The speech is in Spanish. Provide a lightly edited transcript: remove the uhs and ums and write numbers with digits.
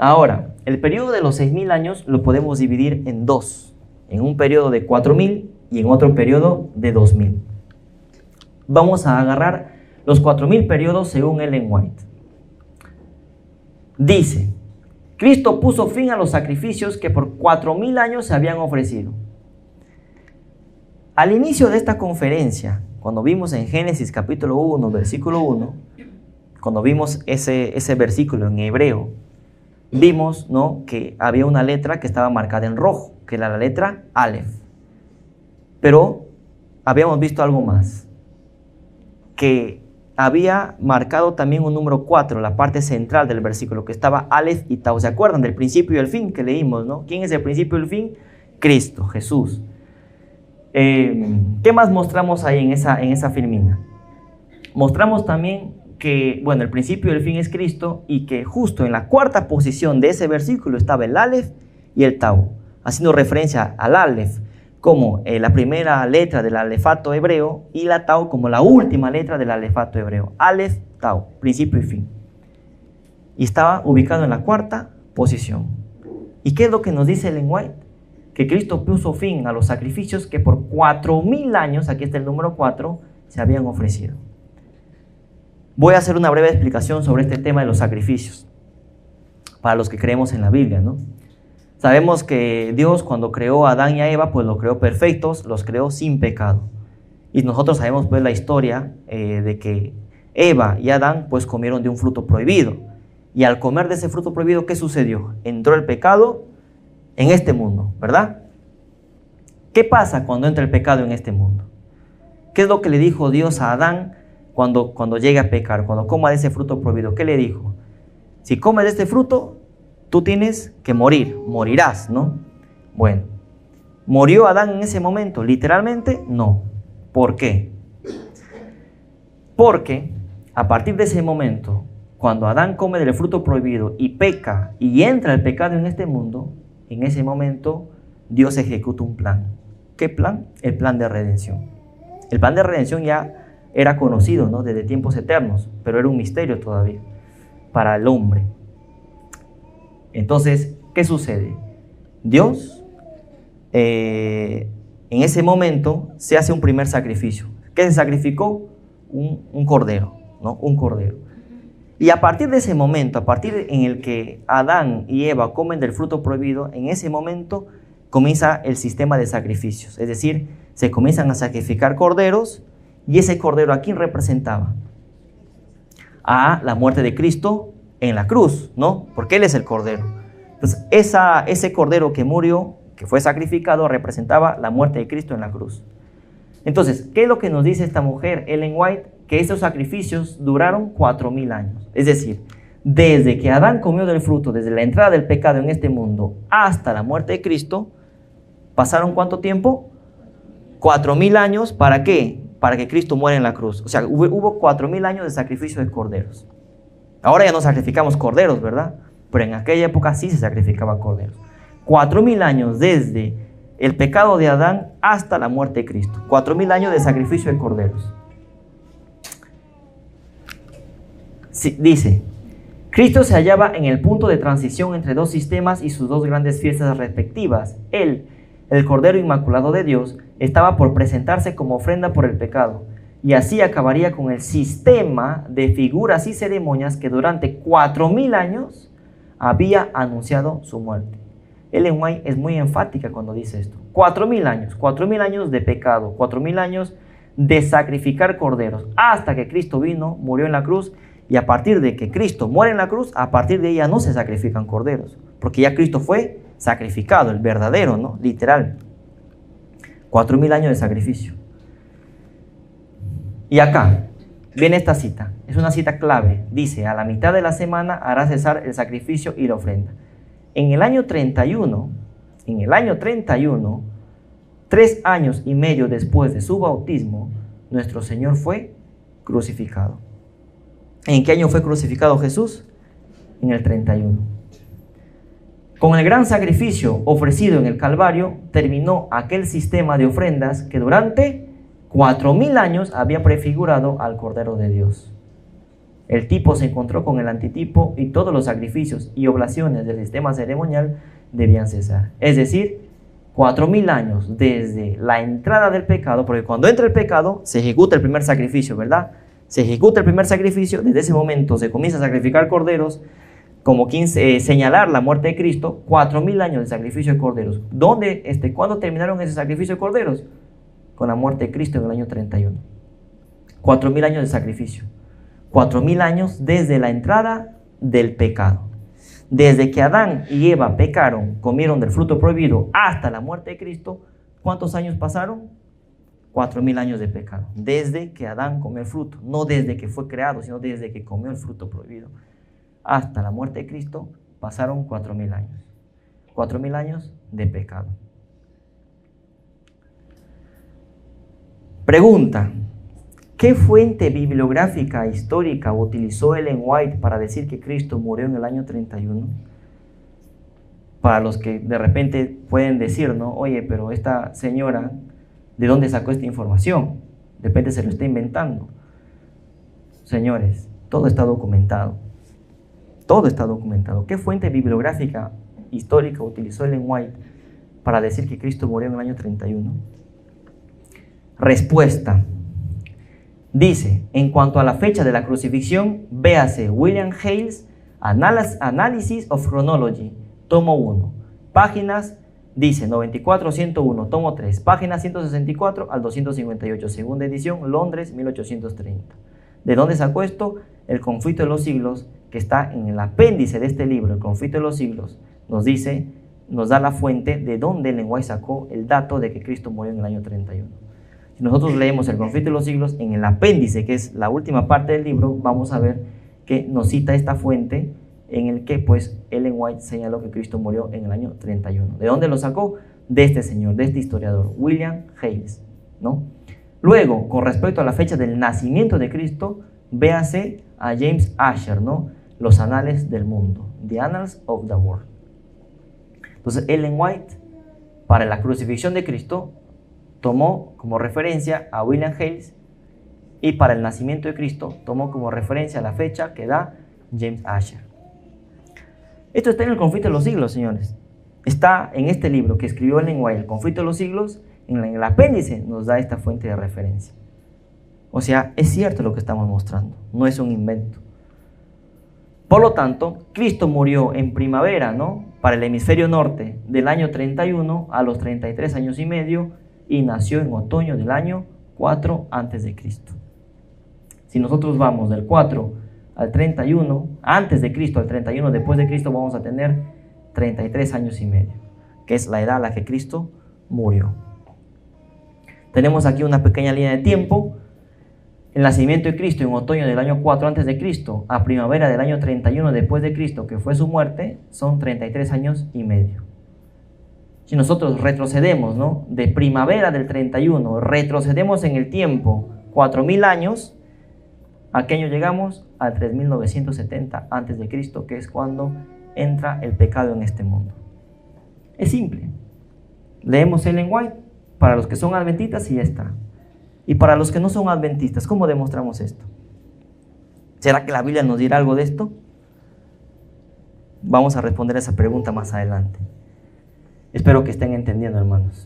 Ahora, el periodo de los 6.000 años lo podemos dividir en dos. En un periodo de 4.000 y en otro periodo de 2.000. Vamos a agarrar los 4.000 periodos según Ellen White. Dice, Cristo puso fin a los sacrificios que por 4.000 años se habían ofrecido. Al inicio de esta conferencia, cuando vimos en Génesis capítulo 1, versículo 1, cuando vimos ese versículo en hebreo, vimos, ¿no?, que había una letra que estaba marcada en rojo, que era la letra Aleph. Pero habíamos visto algo más, que había marcado también un número 4, la parte central del versículo, que estaba Aleph y Tau. ¿Se acuerdan del principio y el fin que leímos, no? ¿Quién es el principio y el fin? Cristo, Jesús. ¿Qué más mostramos ahí en esa filmina? Mostramos también que, bueno, el principio y el fin es Cristo, y que justo en la cuarta posición de ese versículo estaba el Aleph y el Tau, haciendo referencia al Aleph como la primera letra del alefato hebreo y la Tau como la última letra del alefato hebreo. Aleph, Tau, principio y fin. Y estaba ubicado en la cuarta posición. ¿Y qué es lo que nos dice Ellen White? Que Cristo puso fin a los sacrificios que por 4.000 años, aquí está el número 4, se habían ofrecido. Voy a hacer una breve explicación sobre este tema de los sacrificios, para los que creemos en la Biblia, ¿no? Sabemos que Dios, cuando creó a Adán y a Eva, pues los creó perfectos, los creó sin pecado. Y nosotros sabemos pues la historia de que Eva y Adán pues comieron de un fruto prohibido. Y al comer de ese fruto prohibido, ¿qué sucedió? Entró el pecado en este mundo, ¿verdad? ¿Qué pasa cuando entra el pecado en este mundo? ¿Qué es lo que le dijo Dios a Adán cuando llega a pecar, cuando coma de ese fruto prohibido? ¿Qué le dijo? Si comes de este fruto, tú tienes que morir, morirás, ¿no? Bueno, ¿murió Adán en ese momento? Literalmente, no. ¿Por qué? Porque a partir de ese momento, cuando Adán come del fruto prohibido y peca y entra el pecado en este mundo, en ese momento Dios ejecuta un plan. ¿Qué plan? El plan de redención. El plan de redención ya era conocido, ¿no?, desde tiempos eternos, pero era un misterio todavía para el hombre. Entonces, ¿qué sucede? Dios, en ese momento, se hace un primer sacrificio. ¿Qué se sacrificó? Un cordero, ¿no? Un cordero. Y a partir de ese momento, a partir en el que Adán y Eva comen del fruto prohibido, en ese momento comienza el sistema de sacrificios. Es decir, se comienzan a sacrificar corderos, y ese cordero, ¿a quién representaba? A la muerte de Cristo en la cruz, ¿no? Porque Él es el cordero. Entonces, ese cordero que murió, que fue sacrificado, representaba la muerte de Cristo en la cruz. Entonces, ¿qué es lo que nos dice esta mujer, Ellen White? Que esos sacrificios duraron 4.000 años. Es decir, desde que Adán comió del fruto, desde la entrada del pecado en este mundo hasta la muerte de Cristo, ¿pasaron cuánto tiempo? 4.000 años. ¿Para qué? Para que Cristo muera en la cruz. O sea, hubo 4.000 años de sacrificio de corderos. Ahora ya no sacrificamos corderos, ¿verdad? Pero en aquella época sí se sacrificaba corderos. 4.000 años desde el pecado de Adán hasta la muerte de Cristo. 4.000 años de sacrificio de corderos. Sí, dice, Cristo se hallaba en el punto de transición entre dos sistemas y sus dos grandes fiestas respectivas. Él, el Cordero Inmaculado de Dios, estaba por presentarse como ofrenda por el pecado, y así acabaría con el sistema de figuras y ceremonias que durante 4.000 años había anunciado su muerte. Ellen White es muy enfática cuando dice esto. 4.000 años de pecado, 4.000 años de sacrificar corderos, hasta que Cristo vino, murió en la cruz, y a partir de que Cristo muere en la cruz, a partir de ella no se sacrifican corderos, porque ya Cristo fue sacrificado, el verdadero, ¿no? Literal. 4.000 años de sacrificio. Y acá viene esta cita, es una cita clave. Dice, a la mitad de la semana hará cesar el sacrificio y la ofrenda. En el año 31, 3 años y medio después de su bautismo, nuestro Señor fue crucificado. ¿En qué año fue crucificado Jesús? En el 31. Con el gran sacrificio ofrecido en el Calvario, terminó aquel sistema de ofrendas que durante 4.000 años había prefigurado al Cordero de Dios. El tipo se encontró con el antitipo y todos los sacrificios y oblaciones del sistema ceremonial debían cesar. Es decir, 4000 años desde la entrada del pecado, porque cuando entra el pecado se ejecuta el primer sacrificio, ¿verdad? Se ejecuta el primer sacrificio, desde ese momento se comienza a sacrificar corderos, como señalar la muerte de Cristo. 4000 años de sacrificio de corderos. ¿Cuándo terminaron ese sacrificio de corderos? Con la muerte de Cristo en el año 31. 4000 años de sacrificio. 4000 años desde la entrada del pecado. Desde que Adán y Eva pecaron, comieron del fruto prohibido, hasta la muerte de Cristo, ¿cuántos años pasaron? 4000 años de pecado. Desde que Adán comió el fruto, no desde que fue creado, sino desde que comió el fruto prohibido, hasta la muerte de Cristo, pasaron 4000 años. 4000 años de pecado. Pregunta: ¿qué fuente bibliográfica histórica utilizó Ellen White para decir que Cristo murió en el año 31? Para los que de repente pueden decir, ¿no? Oye, pero esta señora, ¿de dónde sacó esta información? De repente se lo está inventando. Señores, todo está documentado. Todo está documentado. ¿Qué fuente bibliográfica histórica utilizó Ellen White para decir que Cristo murió en el año 31? Respuesta. Dice: en cuanto a la fecha de la crucifixión, véase William Hales, Analysis of Chronology, tomo 1, páginas, dice 94-101, tomo 3, páginas 164 al 258, segunda edición, Londres, 1830. ¿De dónde sacó esto? El Conflicto de los Siglos, que está en el apéndice de este libro, el Conflicto de los Siglos, nos da la fuente de dónde Ellen White sacó el dato de que Cristo murió en el año 31. Si nosotros leemos el Conflicto de los Siglos, en el apéndice, que es la última parte del libro, vamos a ver que nos cita esta fuente en el que pues Ellen White señaló que Cristo murió en el año 31. ¿De dónde lo sacó? De este señor, de este historiador, William Hales, ¿no? Luego, con respecto a la fecha del nacimiento de Cristo, véase a James Asher, ¿no? Los Anales del Mundo, The Annals of the World. Entonces, Ellen White, para la crucifixión de Cristo, tomó como referencia a William Hales, y para el nacimiento de Cristo tomó como referencia la fecha que da James Asher. Esto está en el Conflicto de los Siglos, señores. Está en este libro que escribió Ellen White, el Conflicto de los Siglos. En el apéndice nos da esta fuente de referencia. O sea, es cierto lo que estamos mostrando, no es un invento. Por lo tanto, Cristo murió en primavera, ¿no? Para el hemisferio norte del año 31 a los 33 años y medio, y nació en otoño del año 4 antes de Cristo. Si nosotros vamos del 4 al 31 antes de Cristo al 31 después de Cristo, vamos a tener 33 años y medio, que es la edad a la que Cristo murió. Tenemos aquí una pequeña línea de tiempo. El nacimiento de Cristo en otoño del año 4 antes de Cristo a primavera del año 31 después de Cristo, que fue su muerte, son 33 años y medio. Si nosotros retrocedemos, ¿no? De primavera del 31, retrocedemos en el tiempo 4000 años, ¿a qué año llegamos? Al 3970 antes de Cristo, que es cuando entra el pecado en este mundo. Es simple. Leemos Ellen White para los que son adventistas y ya está. Y para los que no son adventistas, ¿cómo demostramos esto? ¿Será que la Biblia nos dirá algo de esto? Vamos a responder esa pregunta más adelante. Espero que estén entendiendo, hermanos.